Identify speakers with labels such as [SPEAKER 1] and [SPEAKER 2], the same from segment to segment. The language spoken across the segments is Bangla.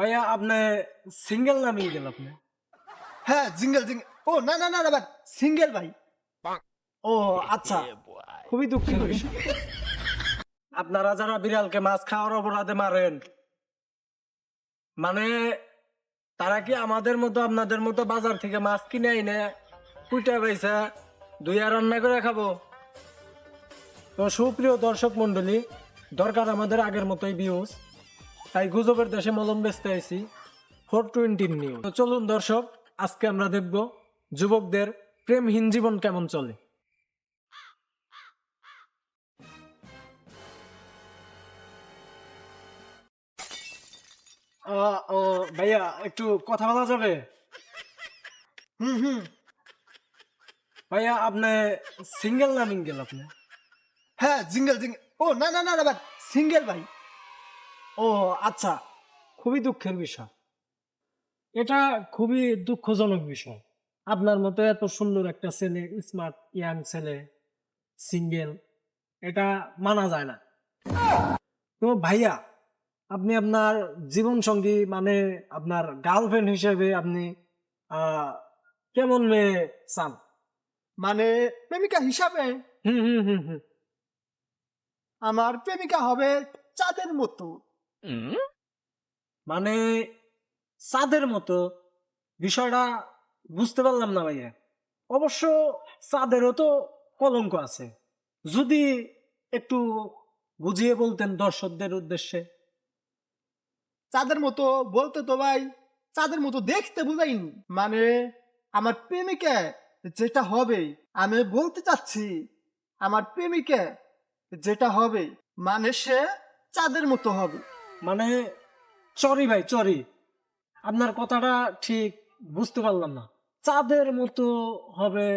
[SPEAKER 1] ভাইয়া আপনি সিঙ্গেল না মিঙ্গেল আপনি?
[SPEAKER 2] হ্যাঁ জিঙ্গেল জিঙ্গেল। ও না না না না ভাই, সিঙ্গেল ভাই।
[SPEAKER 1] ও আচ্ছা, খুবই দুঃখের বিষয়। আপনারা যারা বিড়ালকে মাছ খাওয়ার অপরাধে মারেন, মানে তারা কি আমাদের মতো আপনাদের মতো বাজার থেকে মাছ কিনে এনে কুইটা পয়সা ধুইয়া রান্না করে খাবো? তো সুপ্রিয় দর্শক মন্ডলী, দরকার আমাদের আগের মতোই ভিউজ, তাই গুজবের দেশে মলম বেচতে আইছি 420 নিউজ। তো চলুন দর্শক, আজকে আমরা দেখব যুবকদের প্রেমহীন জীবন কেমন চলে। ও ভাইয়া, একটু কথা বলা যাবে?
[SPEAKER 2] হুম।
[SPEAKER 1] ভাইয়া আপনি সিঙ্গেল না মিঙ্গেল আপনি?
[SPEAKER 2] হ্যাঁ জিঙ্গেল জিঙ্গেল। ও না না না না ভাই, সিঙ্গেল ভাই।
[SPEAKER 1] ও আচ্ছা, খুবই দুঃখের বিষয়। এটা খুবই দুঃখজনক বিষয়। আপনার মতো এত সুন্দর একটা ছেলে, স্মার্ট ইয়াং ছেলে, সিঙ্গেল, এটা মানা যায় না। তো ভাইয়া, আপনি আপনার জীবন সঙ্গী মানে আপনার গার্লফ্রেন্ড হিসেবে আপনি আহ কেমন মেয়ে চান?
[SPEAKER 2] মানে প্রেমিকা হিসাবে
[SPEAKER 1] হুম হুম হুম হুম
[SPEAKER 2] আমার প্রেমিকা হবে চাঁদের মতো।
[SPEAKER 1] মানে চাঁদের মতো? বিষয়টা বুঝতে পারলাম না ভাইয়া। অবশ্য চাঁদেরও তো কলঙ্ক আছে, যদি একটু বুঝিয়ে বলতেন দর্শকদের উদ্দেশ্যে।
[SPEAKER 2] চাঁদের মতো বলতে তো ভাই, চাঁদের মতো দেখতে বুঝাইনি। মানে আমার প্রেমিকা যেটা হবে, আমি বলতে চাচ্ছি আমার প্রেমিকা যেটা হবে মানে সে চাঁদের মতো হবে।
[SPEAKER 1] মানে চরি ভাই, চরি, আপনার কথাটা ঠিক বুঝতে পারলাম না। চাঁদের মতো হবে,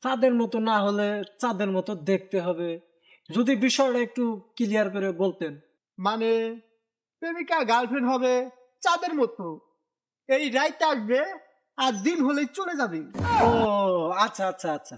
[SPEAKER 1] চাঁদের মতো না হলে চাঁদের মতো দেখতে হবে, যদি বিষয়টা একটু ক্লিয়ার করে বলতেন।
[SPEAKER 2] মানে প্রেমিকা গার্লফ্রেন্ড হবে চাঁদের মতো, এই রাইট আসবে আর দিন হলেই চলে যাবে।
[SPEAKER 1] ও আচ্ছা আচ্ছা আচ্ছা।